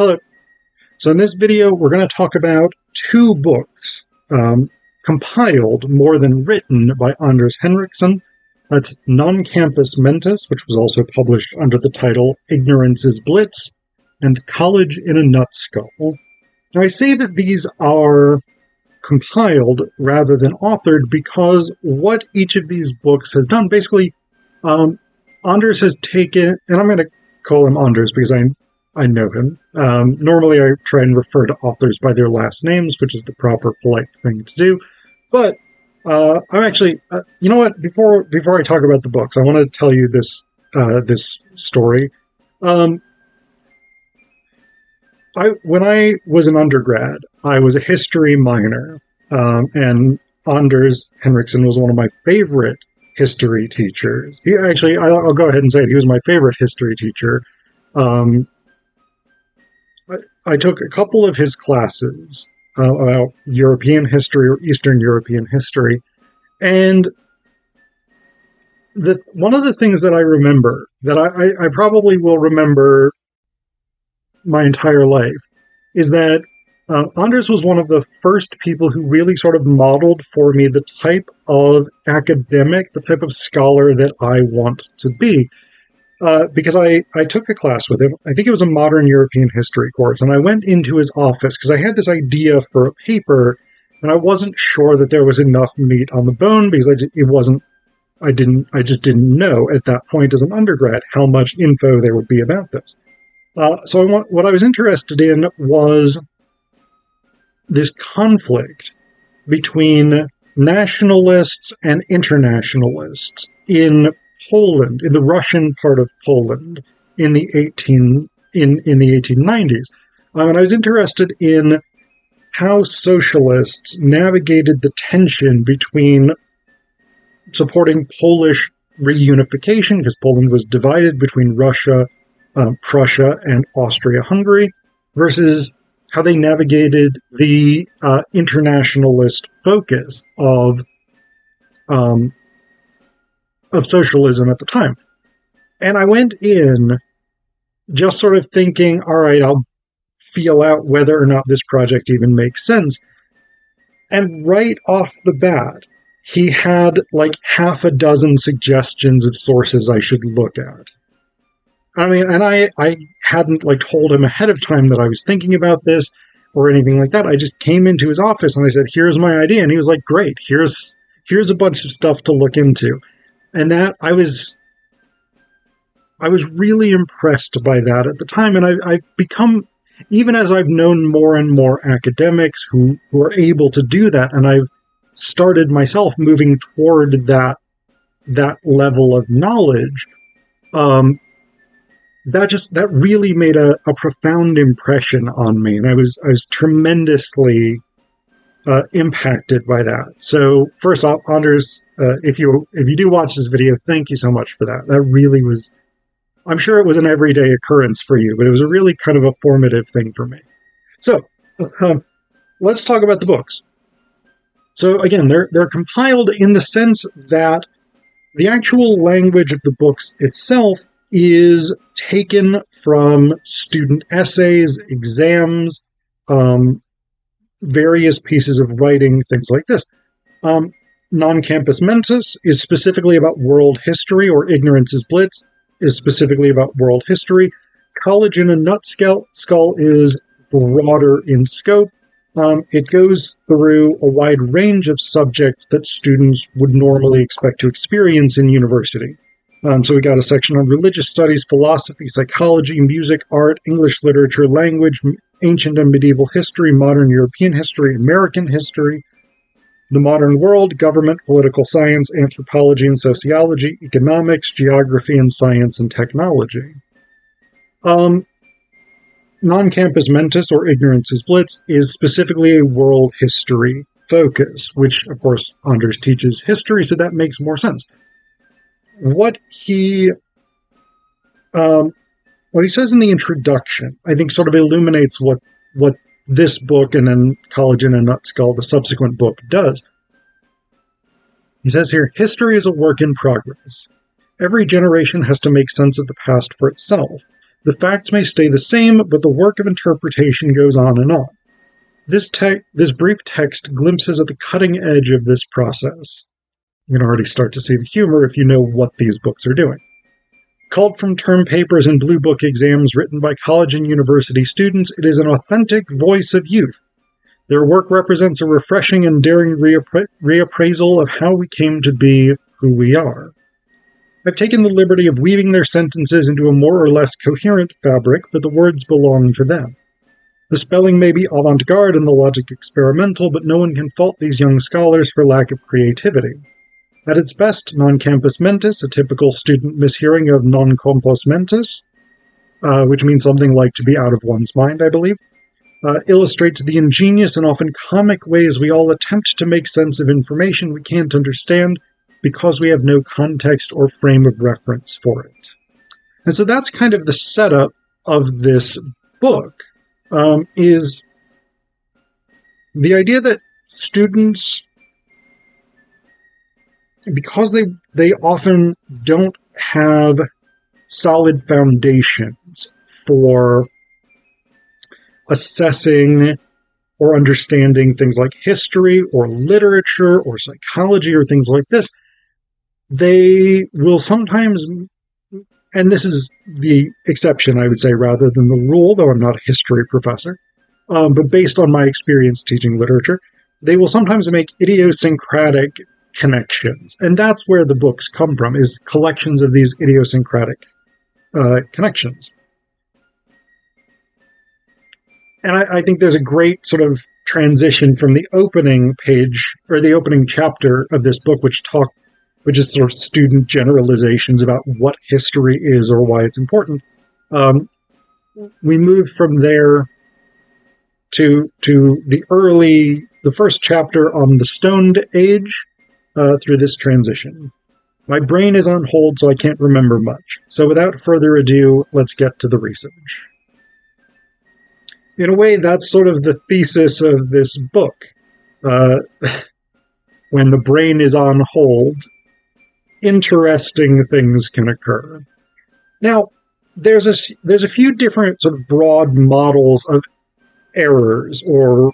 Hello. So in this video, we're going to talk about two books compiled more than written by Anders Henriksson. That's Non Campus Mentis, which was also published under the title Ignorance Is Blitz, and College In A Nutskull. Now I say that these are compiled rather than authored because what each of these books has done, basically, Anders has taken, and I'm going to call him Anders because I know him. Normally I try and refer to authors by their last names, which is the proper polite thing to do. But I'm actually, you know what? Before I talk about the books, I want to tell you this story. When I was an undergrad, I was a history minor, and Anders Henriksson was one of my favorite history teachers. He actually, I'll go ahead and say it. He was my favorite history teacher. I took a couple of his classes about European history or Eastern European history, and one of the things that I remember, that I probably will remember my entire life, is that Anders was one of the first people who really sort of modeled for me the type of academic, the type of scholar that I want to be. Because I took a class with him. I think it was a modern European history course, and I went into his office because I had this idea for a paper, and I wasn't sure that there was enough meat on the bone because I just didn't know at that point as an undergrad how much info there would be about this. So what I was interested in was this conflict between nationalists and internationalists in Poland, in the Russian part of Poland, in the 1890s. And I was interested in how socialists navigated the tension between supporting Polish reunification, because Poland was divided between Russia, Prussia, and Austria-Hungary, versus how they navigated the internationalist focus of socialism at the time. And I went in just sort of thinking, all right, I'll feel out whether or not this project even makes sense. And right off the bat, he had like half a dozen suggestions of sources I should look at. I mean, and I hadn't like told him ahead of time that I was thinking about this or anything like that. I just came into his office and I said, here's my idea. And he was like, great, here's a bunch of stuff to look into. And that I was really impressed by that at the time. And I've become, even as I've known more and more academics who are able to do that, and I've started myself moving toward that level of knowledge, that really made a profound impression on me. And I was tremendously impacted by that. So first off, Anders, if you do watch this video, thank you so much for that. That really was, I'm sure it was an everyday occurrence for you, but it was a really kind of a formative thing for me. So let's talk about the books. So again, they're compiled in the sense that the actual language of the books itself is taken from student essays, exams, various pieces of writing, things like this. Non Campus Mentis is specifically about world history, or Ignorance Is Blitz is specifically about world history. College In A Nutskull is broader in scope. It goes through a wide range of subjects that students would normally expect to experience in university. So we got a section on religious studies, philosophy, psychology, music, art, English literature, language, ancient and medieval history, modern European history, American history, the modern world, government, political science, anthropology and sociology, economics, geography, and science and technology. Non-Campus Mentis, or Ignorance Is Blitz, is specifically a world history focus, which, of course, Anders teaches history, so that makes more sense. What he says in the introduction, I think, sort of illuminates what this book and then College In A Nutskull, the subsequent book, does. He says here, history is a work in progress. Every generation has to make sense of the past for itself. The facts may stay the same, but the work of interpretation goes on and on. This brief text glimpses at the cutting edge of this process. You can already start to see the humor if you know what these books are doing. Culled from term papers and blue book exams written by college and university students, it is an authentic voice of youth. Their work represents a refreshing and daring reappraisal of how we came to be who we are. I've taken the liberty of weaving their sentences into a more or less coherent fabric, but the words belong to them. The spelling may be avant-garde and the logic experimental, but no one can fault these young scholars for lack of creativity. At its best, Non Campus Mentis, a typical student mishearing of Non Campus Mentis, which means something like to be out of one's mind, I believe, illustrates the ingenious and often comic ways we all attempt to make sense of information we can't understand because we have no context or frame of reference for it. And so that's kind of the setup of this book, is the idea that students, because they often don't have solid foundations for assessing or understanding things like history or literature or psychology or things like this, they will sometimes, and this is the exception, I would say, rather than the rule, though I'm not a history professor, but based on my experience teaching literature, they will sometimes make idiosyncratic connections. And that's where the books come from, is collections of these idiosyncratic connections. And I think there's a great sort of transition from the opening page, or the opening chapter of this book, which is sort of student generalizations about what history is or why it's important. We move from there to the first chapter on the Stoned Age, through this transition. My brain is on hold, so I can't remember much. So without further ado, let's get to the research. In a way, that's sort of the thesis of this book. When the brain is on hold, interesting things can occur. Now, there's a few different sort of broad models of errors or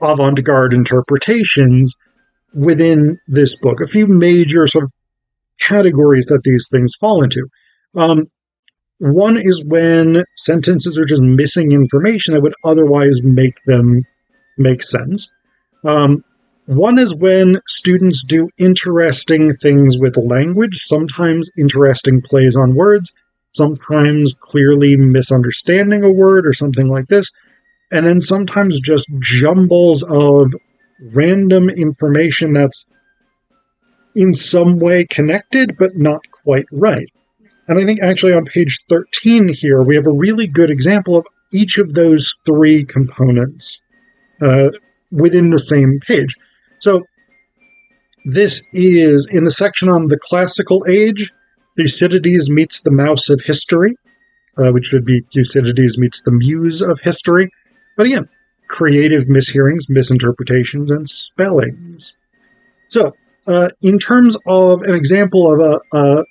avant-garde interpretations within this book. A few major sort of categories that these things fall into. One is when sentences are just missing information that would otherwise make them make sense. One is when students do interesting things with language, sometimes interesting plays on words, sometimes clearly misunderstanding a word or something like this, and then sometimes just jumbles of random information that's in some way connected but not quite right. And I think actually on page 13 here, we have a really good example of each of those three components within the same page. So this is in the section on the classical age, Thucydides meets the mouse of history, which should be Thucydides meets the muse of history. But again, creative mishearings, misinterpretations, and spellings. So in terms of an example of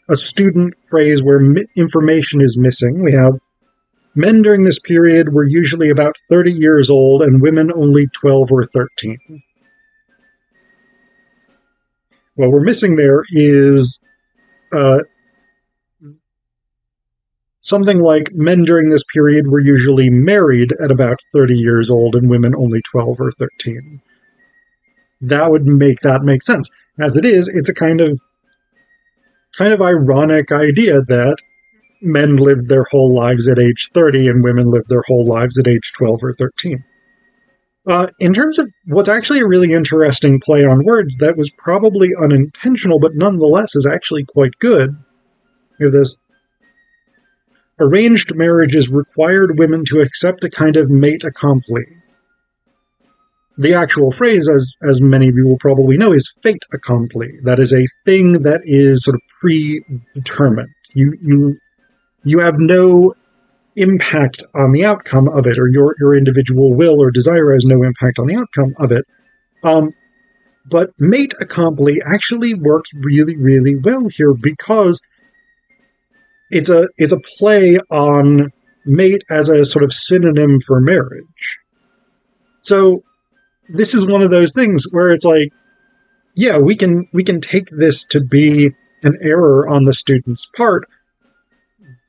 a student phrase where information is missing, we have men during this period were usually about 30 years old and women only 12 or 13. What we're missing there is something like men during this period were usually married at about 30 years old and women only 12 or 13. That would make that make sense. As it is, it's a kind of ironic idea that men lived their whole lives at age 30 and women lived their whole lives at age 12 or 13. In terms of what's actually a really interesting play on words that was probably unintentional, but nonetheless is actually quite good, hear this. Arranged marriages required women to accept a kind of mate accompli. The actual phrase, as many of you will probably know, is fait accompli. That is a thing that is sort of predetermined. You have no impact on the outcome of it, or your individual will or desire has no impact on the outcome of it. But mate accompli actually works really, really well here because it's a play on mate as a sort of synonym for marriage. So this is one of those things where it's like, yeah, we can take this to be an error on the student's part,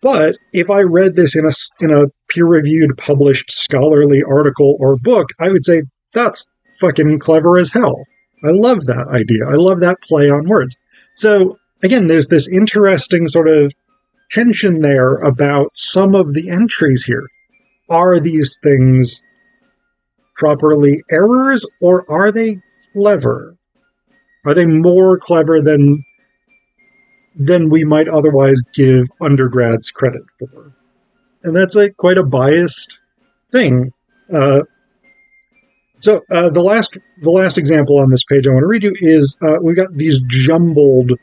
but if I read this in a peer-reviewed, published scholarly article or book, I would say that's fucking clever as hell. I love that idea. I love that play on words. So again, there's this interesting sort of tension there about some of the entries here. Are these things properly errors, or are they clever? Are they more clever than we might otherwise give undergrads credit for? And that's quite a biased thing. So the last example on this page I want to read you is we've got these jumbled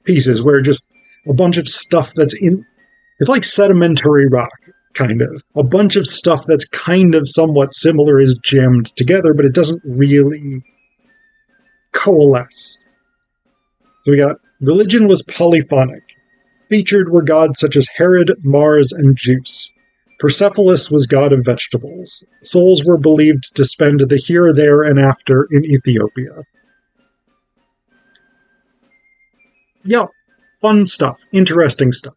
pieces where just a bunch of stuff it's like sedimentary rock, kind of. A bunch of stuff that's kind of somewhat similar is jammed together, but it doesn't really coalesce. So we got, religion was polyphonic. Featured were gods such as Herod, Mars, and Zeus. Persepolis was god of vegetables. Souls were believed to spend the here, there, and after in Ethiopia. Yeah, fun stuff, interesting stuff.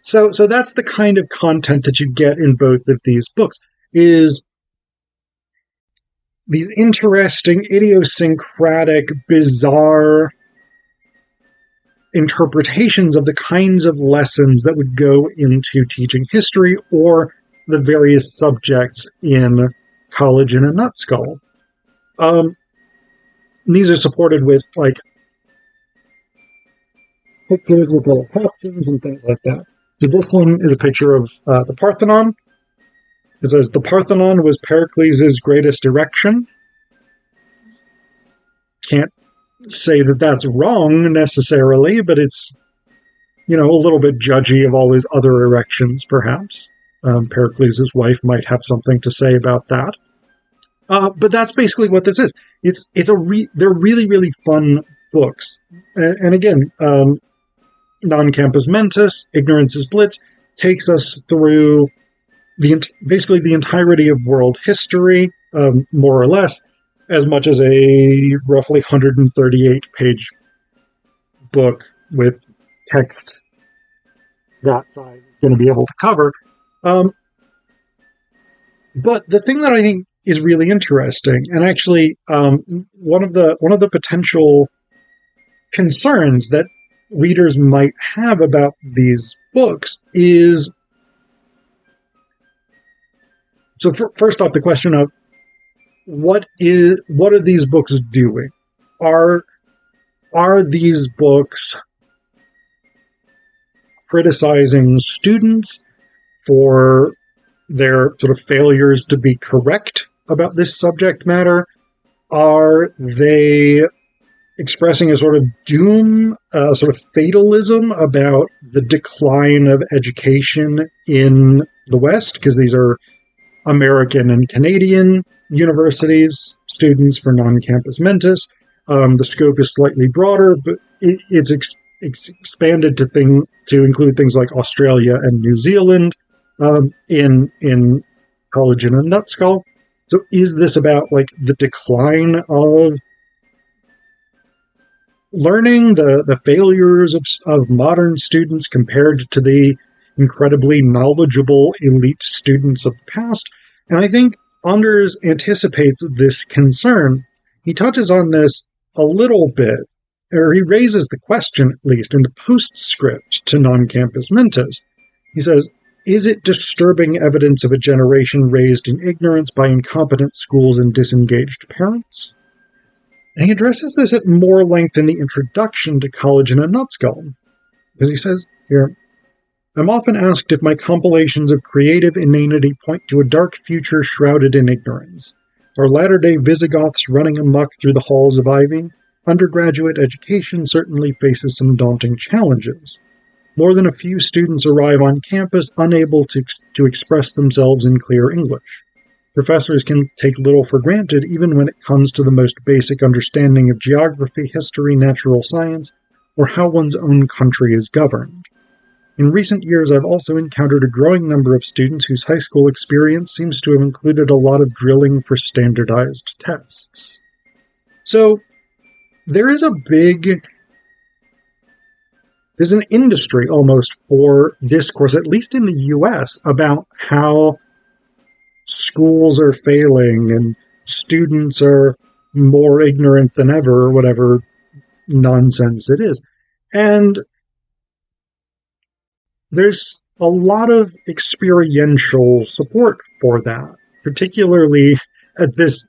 So that's the kind of content that you get in both of these books, is these interesting, idiosyncratic, bizarre interpretations of the kinds of lessons that would go into teaching history or the various subjects in College in a Nutskull. These are supported with like pictures with little captions and things like that. So this one is a picture of the Parthenon. It says, the Parthenon was Pericles' greatest erection. Can't say that that's wrong necessarily, but it's, a little bit judgy of all his other erections, perhaps. Pericles' wife might have something to say about that. But that's basically what this is. They're really, really fun books. And again, Non Campus Mentis, Ignorance Is Blitz, takes us through basically the entirety of world history, more or less, as much as a roughly 138-page book with text that size is going to be able to cover. But the thing that I think is really interesting, and actually one of the potential concerns that readers might have about these books is, so first off, the question of what are these books doing? Are these books criticizing students for their sort of failures to be correct about this subject matter? Are they expressing a sort of doom, a sort of fatalism about the decline of education in the West? Because these are American and Canadian universities, students for Non Campus Mentis. The scope is slightly broader, but it's expanded to include things like Australia and New Zealand in College in a Nutskull. So is this about like the decline of learning, the failures of modern students compared to the incredibly knowledgeable elite students of the past? And I think Anders anticipates this concern. He touches on this a little bit, or he raises the question, at least, in the postscript to Non Campus Mentis. He says, is it disturbing evidence of a generation raised in ignorance by incompetent schools and disengaged parents? And he addresses this at more length in the introduction to College in a Nutskull, because he says here, I'm often asked if my compilations of creative inanity point to a dark future shrouded in ignorance. Are latter-day Visigoths running amok through the halls of Ivy? Undergraduate education certainly faces some daunting challenges. More than a few students arrive on campus unable to express themselves in clear English. Professors can take little for granted even when it comes to the most basic understanding of geography, history, natural science, or how one's own country is governed. In recent years, I've also encountered a growing number of students whose high school experience seems to have included a lot of drilling for standardized tests. So, there's an industry almost for discourse, at least in the US, about how schools are failing and students are more ignorant than ever, or whatever nonsense it is. And there's a lot of experiential support for that, particularly at this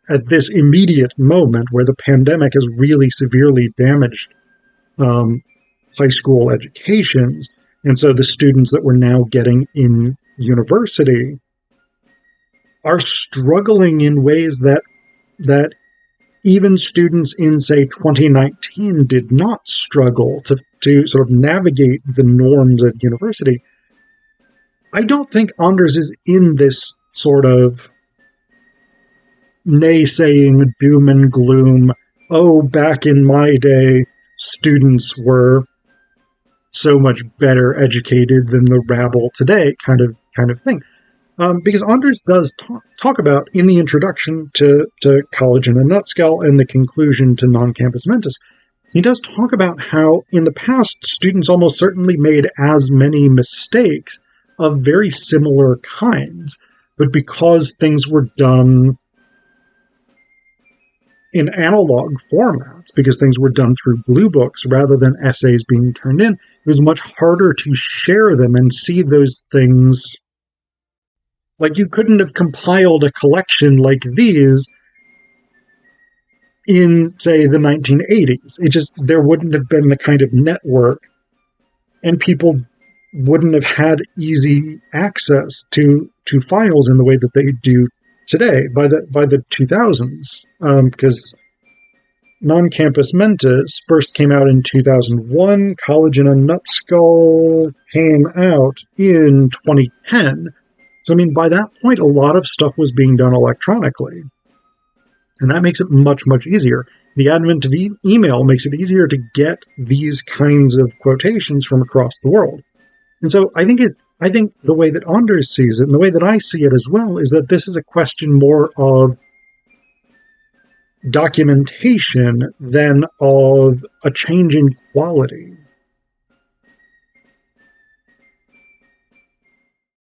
immediate moment where the pandemic has really severely damaged high school educations. And so the students that we're now getting in university are struggling in ways that even students in, say, 2019 did not struggle to sort of navigate the norms at university. I don't think Anders is in this sort of naysaying, doom and gloom, oh, back in my day, students were so much better educated than the rabble today kind of thing. Because Anders does talk about, in the introduction to College In A Nutskull and the conclusion to Non Campus Mentis, he does talk about how in the past students almost certainly made as many mistakes of very similar kinds, but because things were done in analog formats, because things were done through blue books rather than essays being turned in, it was much harder to share them and see those things. Like, you couldn't have compiled a collection like these in, say, the 1980s. There wouldn't have been the kind of network, and people wouldn't have had easy access to files in the way that they do today by the 2000s. Because Non Campus Mentis first came out in 2001. College In A Nutskull came out in 2010. So, I mean, by that point, a lot of stuff was being done electronically. And that makes it much, much easier. The advent of email makes it easier to get these kinds of quotations from across the world. And so I think the way that Anders sees it, and the way that I see it as well, is that this is a question more of documentation than of a change in quality.